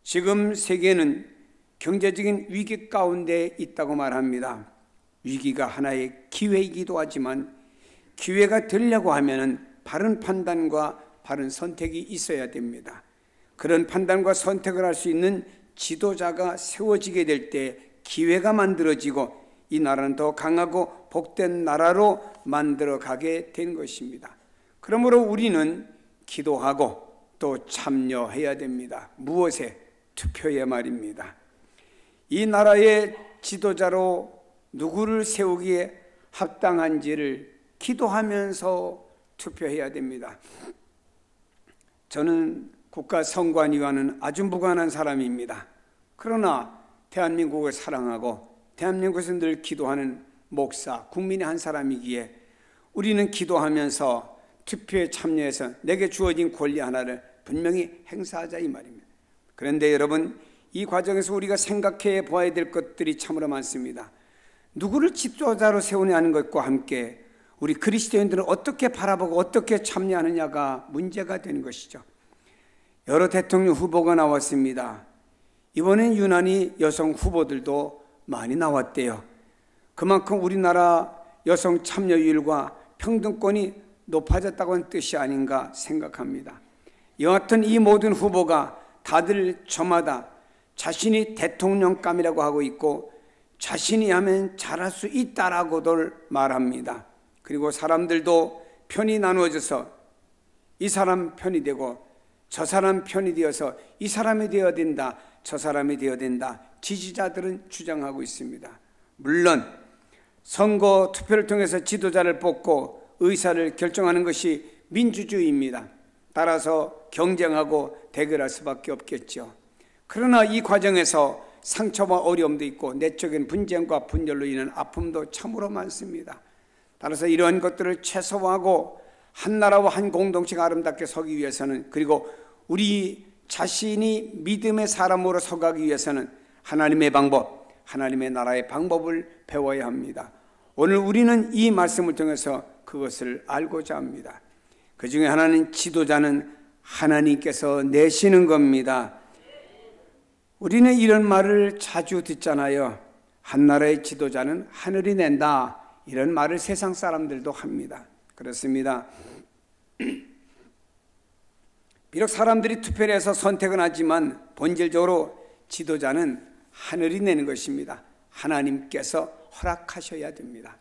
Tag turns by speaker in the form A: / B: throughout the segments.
A: 지금 세계는 경제적인 위기 가운데 있다고 말합니다. 위기가 하나의 기회이기도 하지만 기회가 되려고 하면은 바른 판단과 바른 선택이 있어야 됩니다. 그런 판단과 선택을 할 수 있는 지도자가 세워지게 될 때 기회가 만들어지고 이 나라는 더 강하고 복된 나라로 만들어가게 된 것입니다. 그러므로 우리는 기도하고 또 참여해야 됩니다. 무엇에? 투표에 말입니다. 이 나라의 지도자로 누구를 세우기에 합당한지를 기도하면서 투표해야 됩니다. 저는 국가선관위와는 아주 무관한 사람입니다. 그러나 대한민국을 사랑하고 대한민국에서 늘 기도하는 목사, 국민의 한 사람이기에 우리는 기도하면서 투표에 참여해서 내게 주어진 권리 하나를 분명히 행사하자 이 말입니다. 그런데 여러분, 이 과정에서 우리가 생각해 보아야 될 것들이 참으로 많습니다. 누구를 지도자로 세우냐는 것과 함께 우리 그리스도인들은 어떻게 바라보고 어떻게 참여하느냐가 문제가 되는 것이죠. 여러 대통령 후보가 나왔습니다. 이번엔 유난히 여성 후보들도 많이 나왔대요. 그만큼 우리나라 여성 참여율과 평등권이 높아졌다고 하는 뜻이 아닌가 생각합니다. 여하튼 이 모든 후보가 다들 저마다 자신이 대통령감이라고 하고 있고 자신이 하면 잘할 수 있다라고들 말합니다. 그리고 사람들도 편이 나누어져서 이 사람 편이 되고 저 사람 편이 되어서 이 사람이 되어야 된다, 저 사람이 되어야 된다, 지지자들은 주장하고 있습니다. 물론 선거 투표를 통해서 지도자를 뽑고 의사를 결정하는 것이 민주주의입니다. 따라서 경쟁하고 대결할 수밖에 없겠죠. 그러나 이 과정에서 상처와 어려움도 있고 내적인 분쟁과 분열로 인한 아픔도 참으로 많습니다. 따라서 이러한 것들을 최소화하고 한 나라와 한 공동체가 아름답게 서기 위해서는, 그리고 우리 자신이 믿음의 사람으로 서가기 위해서는 하나님의 방법, 하나님의 나라의 방법을 배워야 합니다. 오늘 우리는 이 말씀을 통해서 그것을 알고자 합니다. 그 중에 하나는 지도자는 하나님께서 내시는 겁니다. 우리는 이런 말을 자주 듣잖아요. 한 나라의 지도자는 하늘이 낸다, 이런 말을 세상 사람들도 합니다. 그렇습니다. 비록 사람들이 투표를 해서 선택은 하지만 본질적으로 지도자는 하늘이 내는 것입니다. 하나님께서 허락하셔야 됩니다.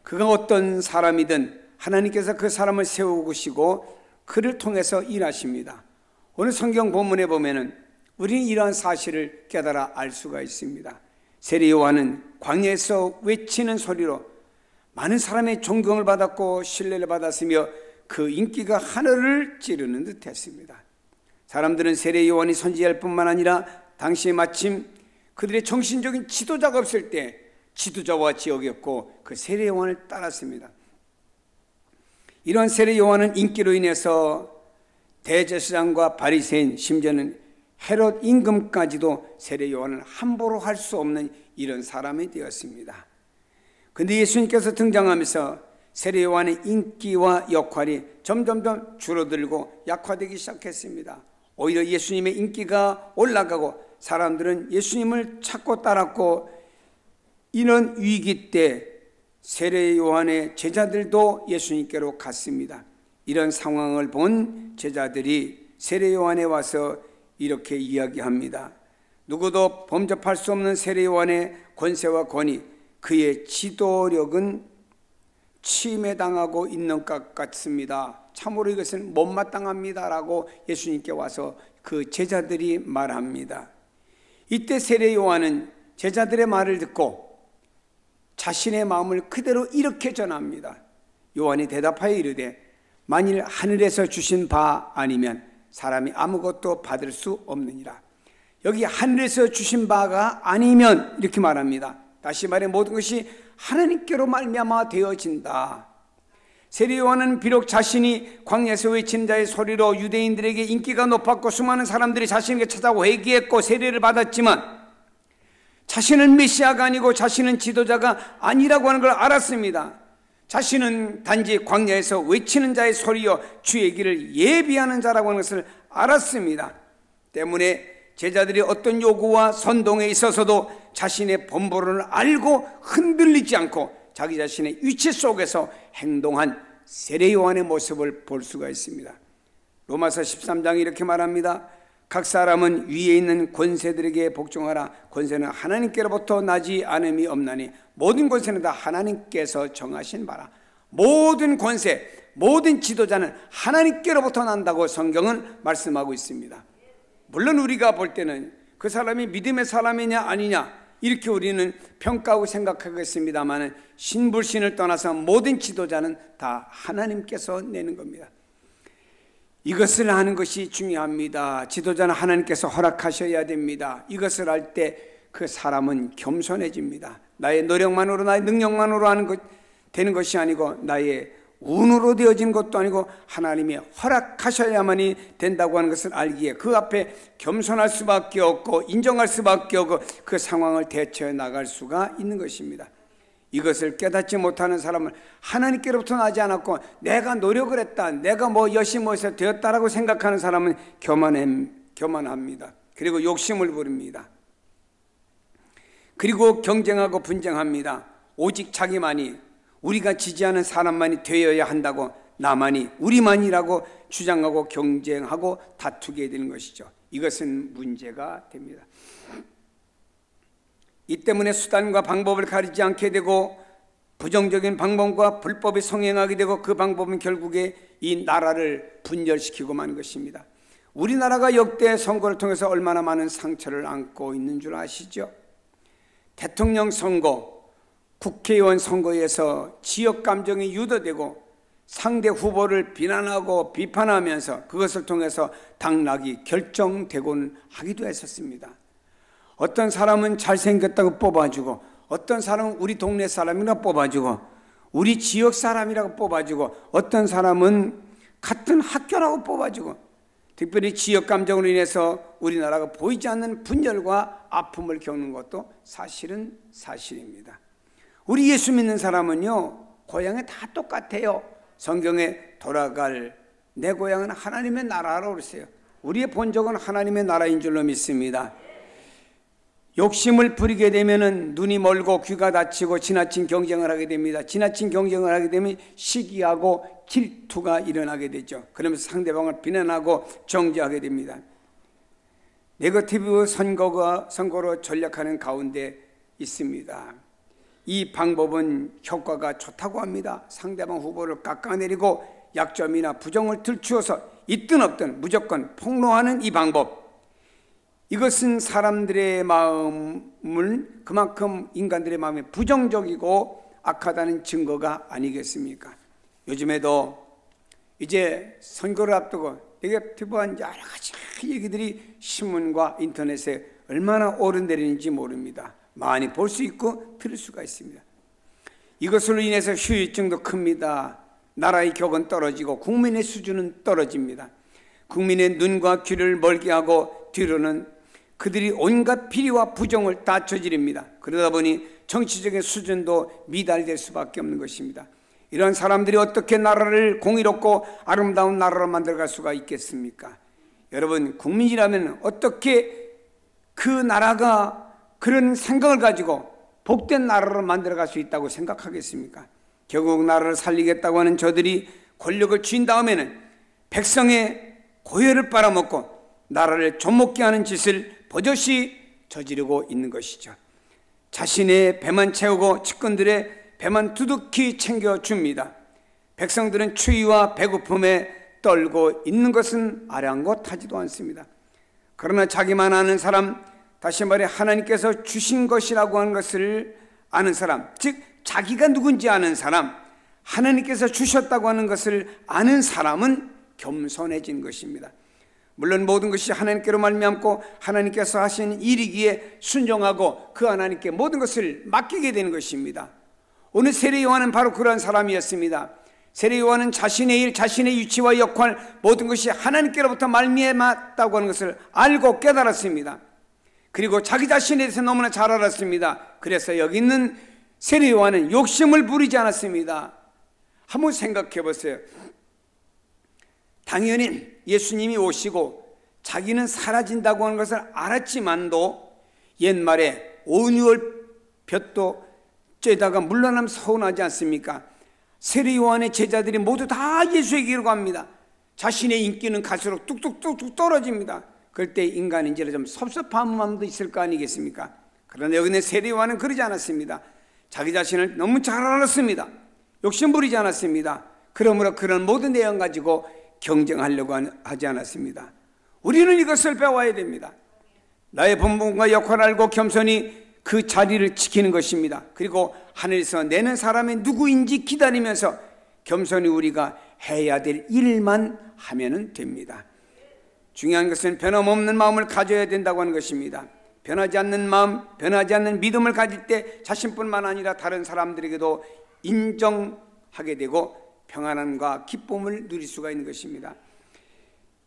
A: 그가 어떤 사람이든 하나님께서 그 사람을 세우시고 그를 통해서 일하십니다. 오늘 성경 본문에 보면은 우리는 이러한 사실을 깨달아 알 수가 있습니다. 세례 요한은 광야에서 외치는 소리로 많은 사람의 존경을 받았고 신뢰를 받았으며 그 인기가 하늘을 찌르는 듯 했습니다. 사람들은 세례 요한이 선지자일 뿐만 아니라 당시에 마침 그들의 정신적인 지도자가 없을 때 지도자와 지역이었고 그 세례 요한을 따랐습니다. 이런 세례 요한은 인기로 인해서 대제사장과 바리새인, 심지어는 헤롯 임금까지도 세례 요한을 함부로 할 수 없는 이런 사람이 되었습니다. 그런데 예수님께서 등장하면서 세례 요한의 인기와 역할이 점점 줄어들고 약화되기 시작했습니다. 오히려 예수님의 인기가 올라가고 사람들은 예수님을 찾고 따랐고, 이런 위기 때 세례 요한의 제자들도 예수님께로 갔습니다. 이런 상황을 본 제자들이 세례 요한에 와서 이렇게 이야기합니다. 누구도 범접할 수 없는 세례 요한의 권세와 권위, 그의 지도력은 침해당하고 있는 것 같습니다. 참으로 이것은 못마땅합니다라고 예수님께 와서 그 제자들이 말합니다. 이때 세례 요한은 제자들의 말을 듣고 자신의 마음을 그대로 이렇게 전합니다. 요한이 대답하여 이르되 만일 하늘에서 주신 바 아니면 사람이 아무것도 받을 수 없느니라. 여기 하늘에서 주신 바가 아니면 이렇게 말합니다. 다시 말해 모든 것이 하나님께로 말미암아 되어진다. 세례 요한은 비록 자신이 광야에서 외친 자의 소리로 유대인들에게 인기가 높았고 수많은 사람들이 자신에게 찾아오고 회개했고 세례를 받았지만 자신은 메시아가 아니고 자신은 지도자가 아니라고 하는 걸 알았습니다. 자신은 단지 광야에서 외치는 자의 소리요 주의 길을 예비하는 자라고 하는 것을 알았습니다. 때문에 제자들이 어떤 요구와 선동에 있어서도 자신의 본보론을 알고 흔들리지 않고 자기 자신의 위치 속에서 행동한 세례 요한의 모습을 볼 수가 있습니다. 로마서 13장이 이렇게 말합니다. 각 사람은 위에 있는 권세들에게 복종하라. 권세는 하나님께로부터 나지 않음이 없나니 모든 권세는 다 하나님께서 정하신 바라. 모든 권세, 모든 지도자는 하나님께로부터 난다고 성경은 말씀하고 있습니다. 물론 우리가 볼 때는 그 사람이 믿음의 사람이냐 아니냐 이렇게 우리는 평가하고 생각하겠습니다만 신불신을 떠나서 모든 지도자는 다 하나님께서 내는 겁니다. 이것을 아는 것이 중요합니다. 지도자는 하나님께서 허락하셔야 됩니다. 이것을 알 때 그 사람은 겸손해집니다. 나의 노력만으로 나의 능력만으로 하는 것 되는 것이 아니고 나의 운으로 되어진 것도 아니고 하나님이 허락하셔야만이 된다고 하는 것을 알기에 그 앞에 겸손할 수밖에 없고 인정할 수밖에 없고 그 상황을 대처해 나갈 수가 있는 것입니다. 이것을 깨닫지 못하는 사람은 하나님께로부터 나지 않았고 내가 노력을 했다, 내가 열심히 해서 되었다라고 생각하는 사람은 교만합니다. 그리고 욕심을 부립니다. 그리고 경쟁하고 분쟁합니다. 오직 자기만이, 우리가 지지하는 사람만이 되어야 한다고 나만이, 우리만이라고 주장하고 경쟁하고 다투게 되는 것이죠. 이것은 문제가 됩니다. 이 때문에 수단과 방법을 가리지 않게 되고 부정적인 방법과 불법이 성행하게 되고 그 방법은 결국에 이 나라를 분열시키고 마는 것입니다. 우리나라가 역대 선거를 통해서 얼마나 많은 상처를 안고 있는 줄 아시죠? 대통령 선거, 국회의원 선거에서 지역 감정이 유도되고 상대 후보를 비난하고 비판하면서 그것을 통해서 당락이 결정되곤 하기도 했었습니다. 어떤 사람은 잘생겼다고 뽑아주고 어떤 사람은 우리 동네 사람이라고 뽑아주고 우리 지역 사람이라고 뽑아주고 어떤 사람은 같은 학교라고 뽑아주고 특별히 지역 감정으로 인해서 우리나라가 보이지 않는 분열과 아픔을 겪는 것도 사실은 사실입니다. 우리 예수 믿는 사람은요 고향이 다 똑같아요. 성경에 돌아갈 내 고향은 하나님의 나라라고 그랬어요. 우리의 본적은 하나님의 나라인 줄로 믿습니다. 욕심을 부리게 되면 눈이 멀고 귀가 닫히고 지나친 경쟁을 하게 됩니다. 지나친 경쟁을 하게 되면 시기하고 질투가 일어나게 되죠. 그러면서 상대방을 비난하고 정죄하게 됩니다. 네거티브 선거로 전략하는 가운데 있습니다. 이 방법은 효과가 좋다고 합니다. 상대방 후보를 깎아내리고 약점이나 부정을 들추어서 있든 없든 무조건 폭로하는 이 방법, 이것은 사람들의 마음을 그만큼 인간들의 마음이 부정적이고 악하다는 증거가 아니겠습니까? 요즘에도 이제 선거를 앞두고 네거티브한 여러 가지 얘기들이 신문과 인터넷에 얼마나 오르내리는지 모릅니다. 많이 볼 수 있고 들을 수가 있습니다. 이것으로 인해서 후유증도 큽니다. 나라의 격은 떨어지고 국민의 수준은 떨어집니다. 국민의 눈과 귀를 멀게 하고 뒤로는 그들이 온갖 비리와 부정을 다 저지릅니다. 그러다 보니 정치적인 수준도 미달될 수밖에 없는 것입니다. 이런 사람들이 어떻게 나라를 공의롭고 아름다운 나라로 만들어갈 수가 있겠습니까? 여러분, 국민이라면 어떻게 그 나라가 그런 생각을 가지고 복된 나라로 만들어갈 수 있다고 생각하겠습니까? 결국 나라를 살리겠다고 하는 저들이 권력을 쥔 다음에는 백성의 고혈을 빨아먹고 나라를 좀먹게 하는 짓을 버젓이 저지르고 있는 것이죠. 자신의 배만 채우고 측근들의 배만 두둑히 챙겨줍니다. 백성들은 추위와 배고픔에 떨고 있는 것은 아랑곳하지도 않습니다. 그러나 자기만 아는 사람, 다시 말해 하나님께서 주신 것이라고 하는 것을 아는 사람, 즉 자기가 누군지 아는 사람, 하나님께서 주셨다고 하는 것을 아는 사람은 겸손해진 것입니다. 물론 모든 것이 하나님께로 말미암고 하나님께서 하신 일이기에 순종하고 그 하나님께 모든 것을 맡기게 되는 것입니다. 오늘 세례 요한은 바로 그런 사람이었습니다. 세례 요한은 자신의 일, 자신의 위치와 역할, 모든 것이 하나님께로부터 말미암았다고 하는 것을 알고 깨달았습니다. 그리고 자기 자신에 대해서 너무나 잘 알았습니다. 그래서 여기 있는 세례 요한은 욕심을 부리지 않았습니다. 한번 생각해 보세요. 당연히 예수님이 오시고 자기는 사라진다고 하는 것을 알았지만도 옛말에 온유월 볕도 쬐다가 물러나면 서운하지 않습니까? 세례 요한의 제자들이 모두 다 예수에게로 갑니다. 자신의 인기는 갈수록 뚝뚝뚝뚝 떨어집니다. 그럴 때 인간인지라 좀 섭섭한 마음도 있을 거 아니겠습니까? 그런데 여기는 세례 요한은 그러지 않았습니다. 자기 자신을 너무 잘 알았습니다. 욕심 부리지 않았습니다. 그러므로 그런 모든 내용 가지고 경쟁하려고 하지 않았습니다. 우리는 이것을 배워야 됩니다. 나의 본분과 역할을 알고 겸손히 그 자리를 지키는 것입니다. 그리고 하늘에서 내는 사람이 누구인지 기다리면서 겸손히 우리가 해야 될 일만 하면 됩니다. 중요한 것은 변함없는 마음을 가져야 된다고 하는 것입니다. 변하지 않는 마음, 변하지 않는 믿음을 가질 때 자신뿐만 아니라 다른 사람들에게도 인정하게 되고 평안함과 기쁨을 누릴 수가 있는 것입니다.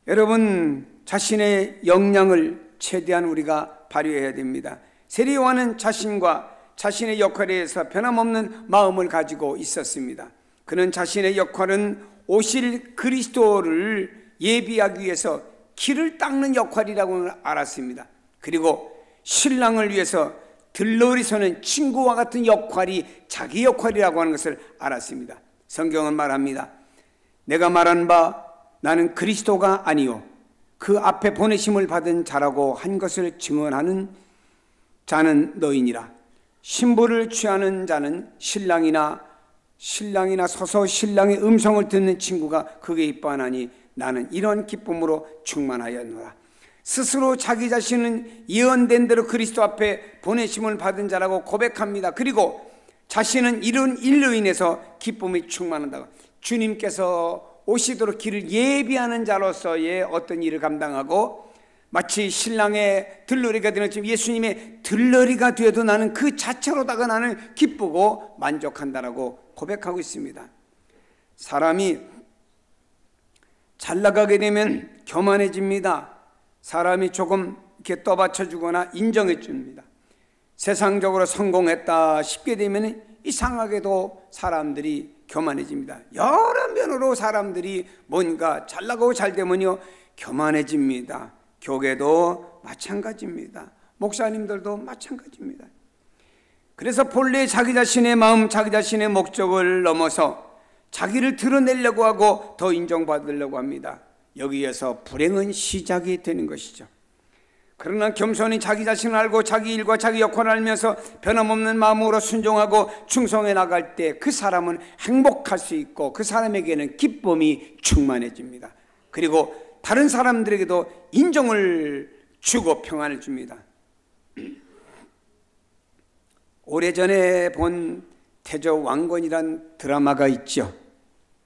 A: 여러분, 자신의 역량을 최대한 우리가 발휘해야 됩니다. 세례 요한은 자신과 자신의 역할에 대해서 변함없는 마음을 가지고 있었습니다. 그는 자신의 역할은 오실 그리스도를 예비하기 위해서 길을 닦는 역할이라고 알았습니다. 그리고 신랑을 위해서 들러리 서는 친구와 같은 역할이 자기 역할이라고 하는 것을 알았습니다. 성경은 말합니다. 내가 말한 바 나는 그리스도가 아니요 그 앞에 보내심을 받은 자라고 한 것을 증언하는 자는 너희니라. 신부를 취하는 자는 신랑이나 서서 신랑의 음성을 듣는 친구가 그게 기뻐하나니 나는 이런 기쁨으로 충만하였노라. 스스로 자기 자신은 예언된 대로 그리스도 앞에 보내심을 받은 자라고 고백합니다. 그리고 자신은 이런 일로 인해서 기쁨이 충만한다고, 주님께서 오시도록 길을 예비하는 자로서의 어떤 일을 감당하고 마치 신랑의 들러리가 되는 것처럼 예수님의 들러리가 되어도 나는 그 자체로다가 나는 기쁘고 만족한다라고 고백하고 있습니다. 사람이 잘 나가게 되면 교만해집니다. 사람이 조금 이렇게 떠받쳐주거나 인정해줍니다. 세상적으로 성공했다 싶게 되면 이상하게도 사람들이 교만해집니다. 여러 면으로 사람들이 뭔가 잘 나가고 잘 되면요 교만해집니다. 교계도 마찬가지입니다. 목사님들도 마찬가지입니다. 그래서 본래 자기 자신의 마음, 자기 자신의 목적을 넘어서 자기를 드러내려고 하고 더 인정받으려고 합니다. 여기에서 불행은 시작이 되는 것이죠. 그러나 겸손히 자기 자신을 알고 자기 일과 자기 역할을 알면서 변함없는 마음으로 순종하고 충성해 나갈 때 그 사람은 행복할 수 있고 그 사람에게는 기쁨이 충만해집니다. 그리고 다른 사람들에게도 인정을 주고 평안을 줍니다. 오래전에 본 태조 왕건이란 드라마가 있죠.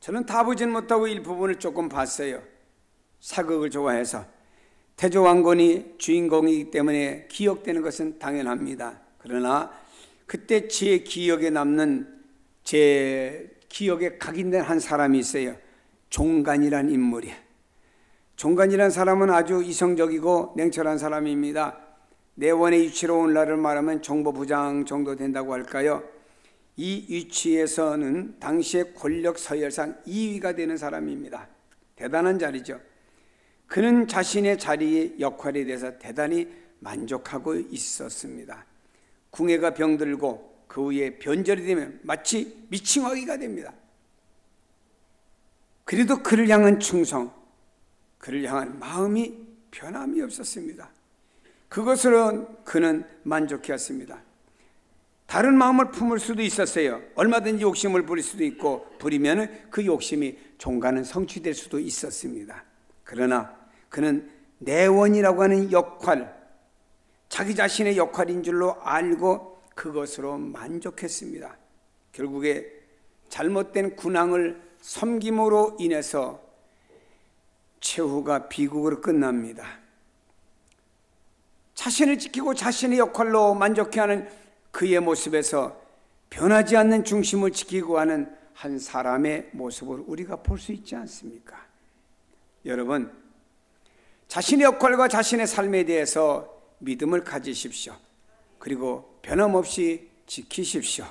A: 저는 다 보진 못하고 일부분을 조금 봤어요. 사극을 좋아해서. 태조 왕건이 주인공이기 때문에 기억되는 것은 당연합니다. 그러나 그때 제 기억에 남는, 제 기억에 각인된 한 사람이 있어요. 종간이란 인물이에요. 종간이란 사람은 아주 이성적이고 냉철한 사람입니다. 내원의 위치로 오늘날을 말하면 정보부장 정도 된다고 할까요? 이 위치에서는 당시의 권력 서열상 2위가 되는 사람입니다. 대단한 자리죠. 그는 자신의 자리의 역할에 대해서 대단히 만족하고 있었습니다. 궁예가 병들고 그 후에 변절이 되면 마치 미칭하기가 됩니다. 그래도 그를 향한 충성, 그를 향한 마음이 변함이 없었습니다. 그것으로 그는 만족해왔습니다. 다른 마음을 품을 수도 있었어요. 얼마든지 욕심을 부릴 수도 있고, 부리면 그 욕심이 종간은 성취될 수도 있었습니다. 그러나 그는 내원이라고 하는 역할, 자기 자신의 역할인 줄로 알고 그것으로 만족했습니다. 결국에 잘못된 군왕을 섬김으로 인해서 최후가 비극으로 끝납니다. 자신을 지키고 자신의 역할로 만족해하는 그의 모습에서 변하지 않는 중심을 지키고 하는 한 사람의 모습을 우리가 볼 수 있지 않습니까? 여러분, 자신의 역할과 자신의 삶에 대해서 믿음을 가지십시오. 그리고 변함없이 지키십시오.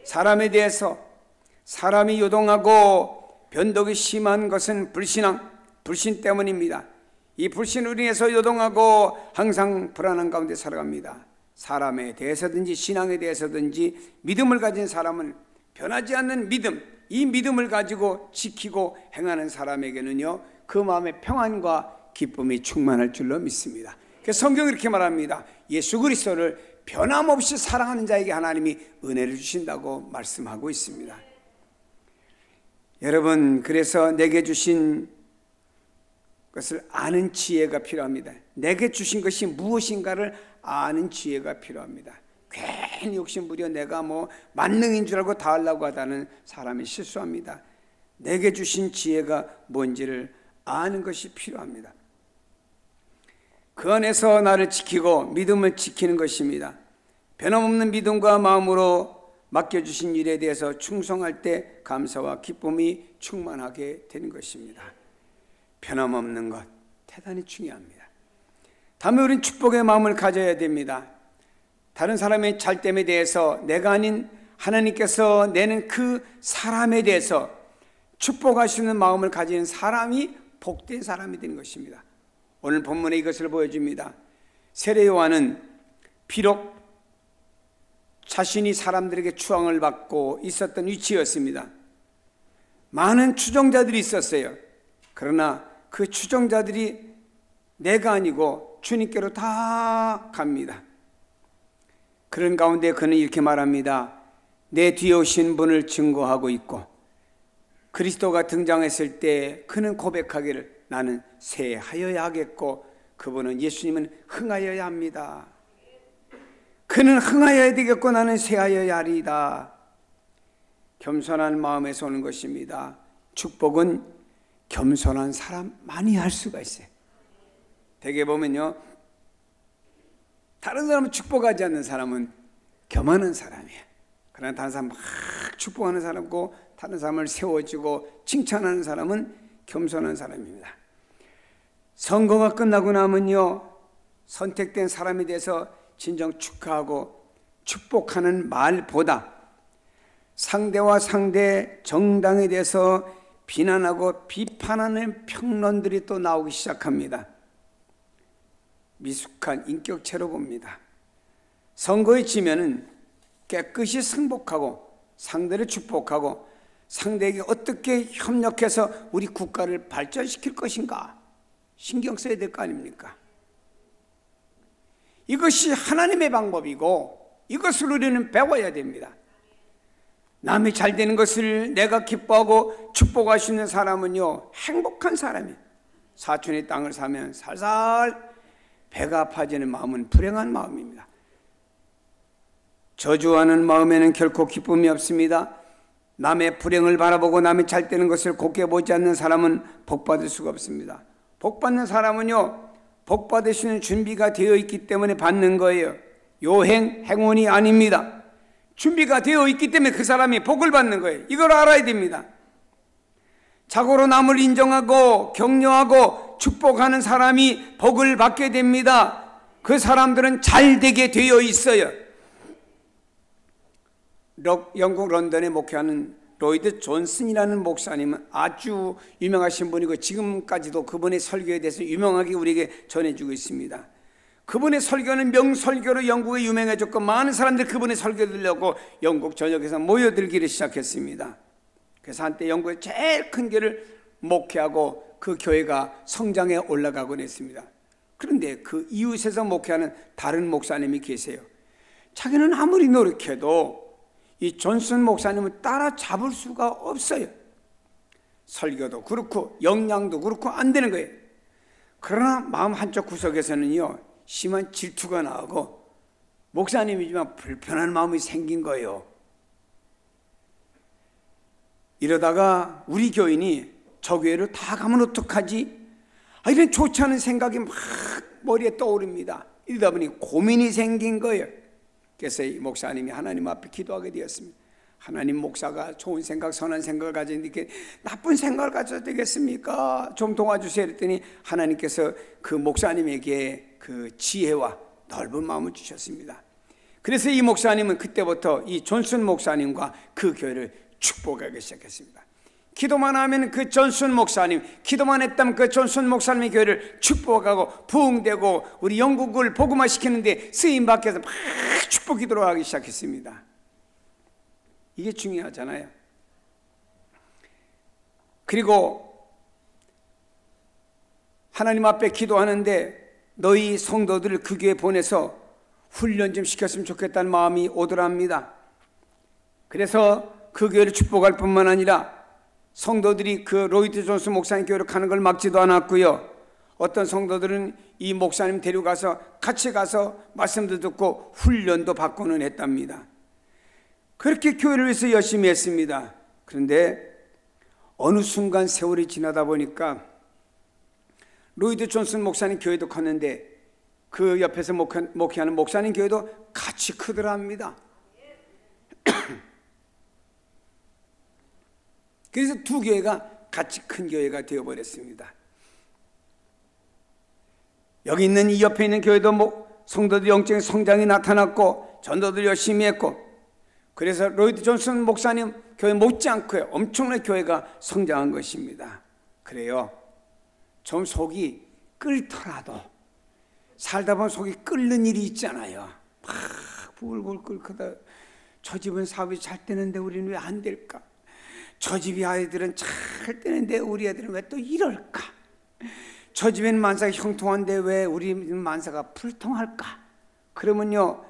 A: 사람에 대해서, 사람이 요동하고 변덕이 심한 것은 불신 때문입니다. 이 불신으로 인해서 요동하고 항상 불안한 가운데 살아갑니다. 사람에 대해서든지 신앙에 대해서든지 믿음을 가진 사람은 변하지 않는 믿음, 이 믿음을 가지고 지키고 행하는 사람에게는요, 그 마음의 평안과 기쁨이 충만할 줄로 믿습니다. 그래서 성경이 이렇게 말합니다. 예수 그리스도를 변함없이 사랑하는 자에게 하나님이 은혜를 주신다고 말씀하고 있습니다. 여러분, 그래서 내게 주신 것을 아는 지혜가 필요합니다. 내게 주신 것이 무엇인가를 아는 지혜가 필요합니다. 괜히 욕심부려 내가 만능인 줄 알고 다 하려고 하다는 사람이 실수합니다. 내게 주신 지혜가 뭔지를 아는 것이 필요합니다. 그 안에서 나를 지키고 믿음을 지키는 것입니다. 변함없는 믿음과 마음으로 맡겨주신 일에 대해서 충성할 때 감사와 기쁨이 충만하게 되는 것입니다. 변함없는 것, 대단히 중요합니다. 다음에 우리는 축복의 마음을 가져야 됩니다. 다른 사람의 잘됨에 대해서 내가 아닌 하나님께서 내는 그 사람에 대해서 축복하시는 마음을 가진 사람이 복된 사람이 되는 것입니다. 오늘 본문에 이것을 보여줍니다. 세례 요한은 비록 자신이 사람들에게 추앙을 받고 있었던 위치였습니다. 많은 추종자들이 있었어요. 그러나 그 추종자들이 내가 아니고 주님께로 다 갑니다. 그런 가운데 그는 이렇게 말합니다. 내 뒤에 오신 분을 증거하고 있고, 그리스도가 등장했을 때 그는 고백하기를 나는 새하여야 하겠고 그분은 예수님은 흥하여야 합니다. 그는 흥하여야 되겠고 나는 새하여야 하리이다. 겸손한 마음에서 오는 것입니다. 축복은 겸손한 사람만이 할 수가 있어요. 대개 보면요, 다른 사람을 축복하지 않는 사람은 겸하는 사람이에요. 그러나 다른 사람 막 축복하는 사람이고 다른 사람을 세워주고 칭찬하는 사람은 겸손한 사람입니다. 선거가 끝나고 나면요, 선택된 사람에 대해서 진정 축하하고 축복하는 말보다 상대와 상대 정당에 대해서 비난하고 비판하는 평론들이 또 나오기 시작합니다. 미숙한 인격체로 봅니다. 선거에 지면은 깨끗이 승복하고 상대를 축복하고 상대에게 어떻게 협력해서 우리 국가를 발전시킬 것인가 신경 써야 될 거 아닙니까? 이것이 하나님의 방법이고 이것을 우리는 배워야 됩니다. 남이 잘 되는 것을 내가 기뻐하고 축복할 수 있는 사람은요, 행복한 사람이에요. 사촌의 땅을 사면 살살 배가 아파지는 마음은 불행한 마음입니다. 저주하는 마음에는 결코 기쁨이 없습니다. 남의 불행을 바라보고 남이 잘 되는 것을 곱게 보지 않는 사람은 복받을 수가 없습니다. 복받는 사람은요, 복받으시는 준비가 되어 있기 때문에 받는 거예요. 요행, 행운이 아닙니다. 준비가 되어 있기 때문에 그 사람이 복을 받는 거예요. 이걸 알아야 됩니다. 자고로 남을 인정하고 격려하고 축복하는 사람이 복을 받게 됩니다. 그 사람들은 잘 되게 되어 있어요. 영국 런던에 목회하는 로이드 존슨이라는 목사님은 아주 유명하신 분이고 지금까지도 그분의 설교에 대해서 유명하게 우리에게 전해주고 있습니다. 그분의 설교는 명설교로 영국에 유명해졌고 많은 사람들이 그분의 설교 들으려고 영국 전역에서 모여들기를 시작했습니다. 그래서 한때 영국의 제일 큰 교회를 목회하고 그 교회가 성장에 올라가곤 했습니다. 그런데 그 이웃에서 목회하는 다른 목사님이 계세요. 자기는 아무리 노력해도 이 존슨 목사님은 따라잡을 수가 없어요. 설교도 그렇고 역량도 그렇고 안 되는 거예요. 그러나 마음 한쪽 구석에서는요, 심한 질투가 나오고 목사님이지만 불편한 마음이 생긴 거예요. 이러다가 우리 교인이 저 교회를 다 가면 어떡하지? 이런 좋지 않은 생각이 막 머리에 떠오릅니다. 이러다 보니 고민이 생긴 거예요. 그래서 이 목사님이 하나님 앞에 기도하게 되었습니다. 하나님, 목사가 좋은 생각, 선한 생각을 가지는데 나쁜 생각을 가져도 되겠습니까? 좀 도와주세요. 그랬더니 하나님께서 그 목사님에게 그 지혜와 넓은 마음을 주셨습니다. 그래서 이 목사님은 그때부터 이 존슨 목사님과 그 교회를 축복하기 시작했습니다. 기도만 하면 그 존슨 목사님, 기도만 했다면 그 존슨 목사님의 교회를 축복하고 부흥되고 우리 영국을 복음화시키는데 쓰임받게 해서 막 축복 기도를 하기 시작했습니다. 이게 중요하잖아요. 그리고 하나님 앞에 기도하는데 너희 성도들을 그 교회에 보내서 훈련 좀 시켰으면 좋겠다는 마음이 오더랍니다. 그래서 그 교회를 축복할 뿐만 아니라 성도들이 그 로이드 존슨 목사님 교회로 가는 걸 막지도 않았고요. 어떤 성도들은 이 목사님 데려가서 같이 가서 말씀도 듣고 훈련도 받고는 했답니다. 그렇게 교회를 위해서 열심히 했습니다. 그런데 어느 순간 세월이 지나다 보니까 로이드 존슨 목사님 교회도 컸는데 그 옆에서 목회하는 목사님 교회도 같이 크더랍니다. 그래서 두 교회가 같이 큰 교회가 되어버렸습니다. 여기 있는 이 옆에 있는 교회도 성도들 영적인 성장이 나타났고 전도들 열심히 했고, 그래서 로이드 존슨 목사님 교회 못지않고요 엄청난 교회가 성장한 것입니다. 그래요, 좀 속이 끓더라도 살다 보면 속이 끓는 일이 있잖아요. 막 불불 끓거든. 저 집은 사업이 잘 되는데 우리는 왜 안 될까? 저 집이 아이들은 잘 되는데 우리 애들은 왜 또 이럴까? 저 집에는 만사가 형통한데 왜 우리는 만사가 불통할까? 그러면요,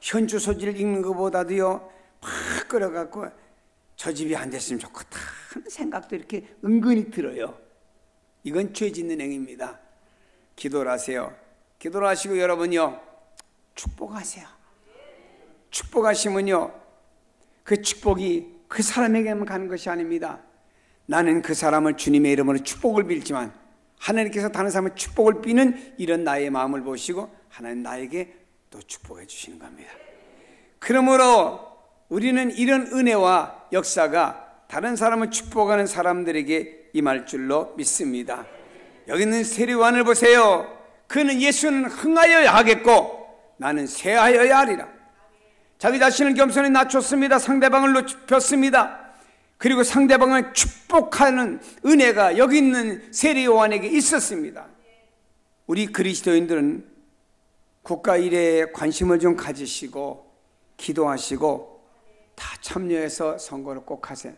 A: 현주 소지를 읽는 것보다도요 막 끓여갖고 저 집이 안 됐으면 좋겠다 하는 생각도 이렇게 은근히 들어요. 이건 죄 짓는 행위입니다. 기도를 하세요. 기도를 하시고 여러분요 축복하세요. 축복하시면요 그 축복이 그 사람에게만 가는 것이 아닙니다. 나는 그 사람을 주님의 이름으로 축복을 빌지만 하나님께서 다른 사람의 축복을 비는 이런 나의 마음을 보시고 하나님 나에게 또 축복해 주시는 겁니다. 그러므로 우리는 이런 은혜와 역사가 다른 사람을 축복하는 사람들에게 임할 줄로 믿습니다. 여기 있는 세례요한을 보세요. 그는 예수는 흥하여야 하겠고 나는 쇠하여야 하리라. 자기 자신을 겸손히 낮췄습니다. 상대방을 높였습니다. 그리고 상대방을 축복하는 은혜가 여기 있는 세례요한에게 있었습니다. 우리 그리스도인들은 국가 일에 관심을 좀 가지시고 기도하시고 다 참여해서 선거를 꼭 하세요.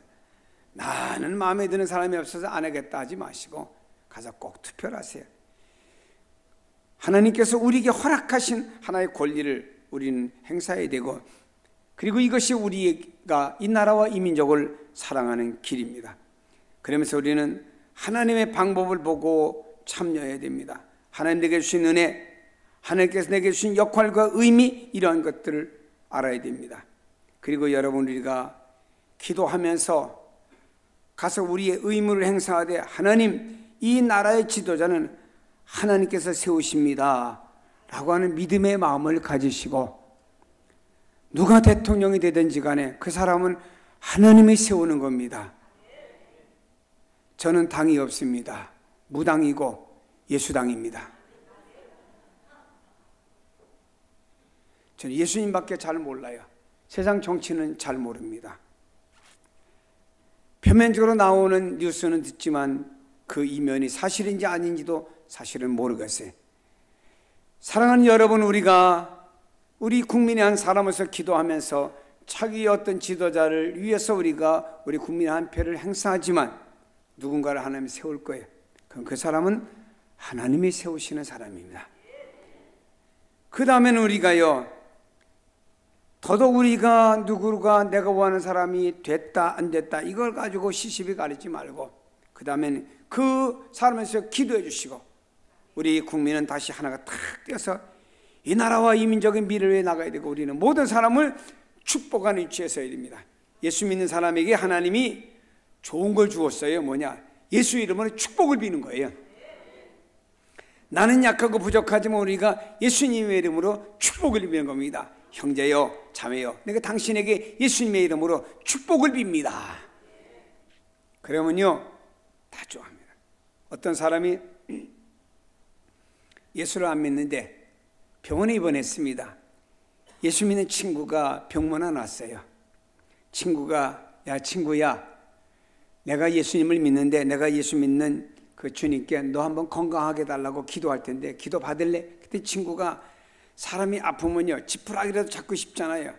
A: 나는 마음에 드는 사람이 없어서 안 하겠다 하지 마시고 가서 꼭 투표를 하세요. 하나님께서 우리에게 허락하신 하나의 권리를 우리는 행사해야 되고, 그리고 이것이 우리가 이 나라와 이 민족을 사랑하는 길입니다. 그러면서 우리는 하나님의 방법을 보고 참여해야 됩니다. 하나님 내게 주신 은혜, 하나님께서 내게 주신 역할과 의미, 이러한 것들을 알아야 됩니다. 그리고 여러분, 우리가 기도하면서 가서 우리의 의무를 행사하되 하나님, 이 나라의 지도자는 하나님께서 세우십니다 라고 하는 믿음의 마음을 가지시고, 누가 대통령이 되든지 간에 그 사람은 하나님이 세우는 겁니다. 저는 당이 없습니다. 무당이고 예수당입니다. 저는 예수님밖에 잘 몰라요. 세상 정치는 잘 모릅니다. 표면적으로 나오는 뉴스는 듣지만 그 이면이 사실인지 아닌지도 사실은 모르겠어요. 사랑하는 여러분, 우리 국민의 한 사람으로서 기도하면서 자기의 어떤 지도자를 위해서 우리가 우리 국민의 한 표를 행사하지만 누군가를 하나님이 세울 거예요. 그럼 그 사람은 하나님이 세우시는 사람입니다. 그 다음에는 우리가요, 더더욱 우리가 누구가 내가 원하는 사람이 됐다 안 됐다 이걸 가지고 시시비 가리지 말고 그 다음에는 그 사람에서 기도해 주시고, 우리 국민은 다시 하나가 탁 뛰어서 이 나라와 이 민족의 미래를 위해 나가야 되고, 우리는 모든 사람을 축복하는 위치에 서야 됩니다. 예수 믿는 사람에게 하나님이 좋은 걸 주었어요. 뭐냐? 예수 이름으로 축복을 비는 거예요. 나는 약하고 부족하지만 우리가 예수님의 이름으로 축복을 비는 겁니다. 형제요, 자매요, 내가 당신에게 예수님의 이름으로 축복을 빕니다. 그러면요 다 좋아합니다. 어떤 사람이 예수를 안 믿는데 병원에 입원했습니다. 예수 믿는 친구가 병문 안 왔어요. 친구가, 야 친구야, 내가 예수님을 믿는데 내가 예수 믿는 그 주님께 너 한번 건강하게 해달라고 기도할 텐데 기도 받을래? 그때 친구가 사람이 아프면요 지푸라기라도 잡고 싶잖아요.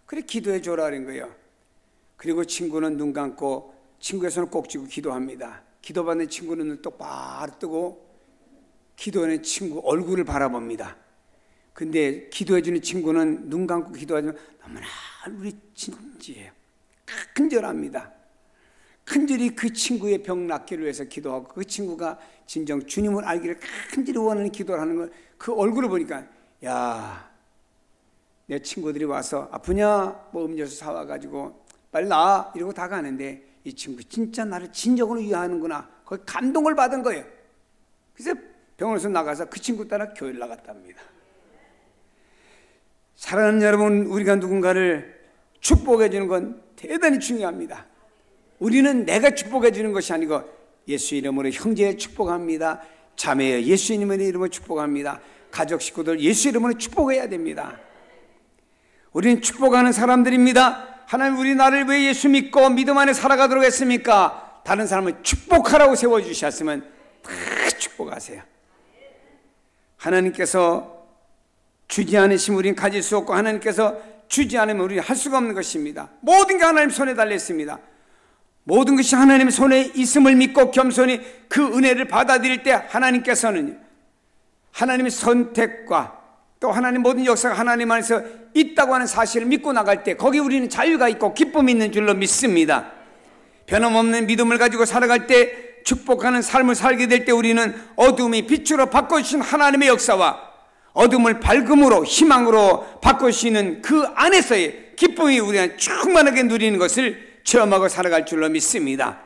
A: 그래 기도해 줘라 그런 거예요. 그리고 친구는 눈 감고 친구의 손을 꼭 쥐고 기도합니다. 기도받는 친구는 눈 똑바로 뜨고 기도하는 친구 얼굴을 바라봅니다. 근데 기도해주는 친구는 눈 감고 기도하지만 너무나 우리 진지해요. 큰절합니다. 큰절히 그 친구의 병 낫기를 위해서 기도하고 그 친구가 진정 주님을 알기를 큰절히 원하는 기도를 하는 걸 그 얼굴을 보니까 야, 내 친구들이 와서 아프냐? 뭐 음료수 사와가지고 빨리 나와 이러고 다 가는데 이 친구 진짜 나를 진정으로 위하는구나. 거기 감동을 받은 거예요. 그래서 병원에서 나가서 그 친구 따라 교회를 나갔답니다. 사랑하는 여러분, 우리가 누군가를 축복해 주는 건 대단히 중요합니다. 우리는 내가 축복해 주는 것이 아니고 예수 이름으로 형제 축복합니다. 자매 예수 이름으로 축복합니다. 가족 식구들 예수 이름으로 축복해야 됩니다. 우리는 축복하는 사람들입니다. 하나님 우리 나를 왜 예수 믿고 믿음 안에 살아가도록 했습니까? 다른 사람을 축복하라고 세워주셨으면 다 축복하세요. 하나님께서 주지 않으시면 우리는 가질 수 없고 하나님께서 주지 않으면 우리는 할 수가 없는 것입니다. 모든 게 하나님 손에 달렸습니다. 모든 것이 하나님의 손에 있음을 믿고 겸손히 그 은혜를 받아들일 때 하나님께서는 하나님의 선택과 또 하나님 모든 역사가 하나님 안에서 있다고 하는 사실을 믿고 나갈 때 거기 우리는 자유가 있고 기쁨이 있는 줄로 믿습니다. 변함없는 믿음을 가지고 살아갈 때 축복하는 삶을 살게 될 때 우리는 어둠이 빛으로 바꿔주신 하나님의 역사와 어둠을 밝음으로 희망으로 바꿔주시는 그 안에서의 기쁨이 우리가 충만하게 누리는 것을 체험하고 살아갈 줄로 믿습니다.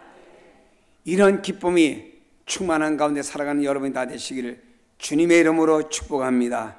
A: 이런 기쁨이 충만한 가운데 살아가는 여러분이 다 되시기를 주님의 이름으로 축복합니다.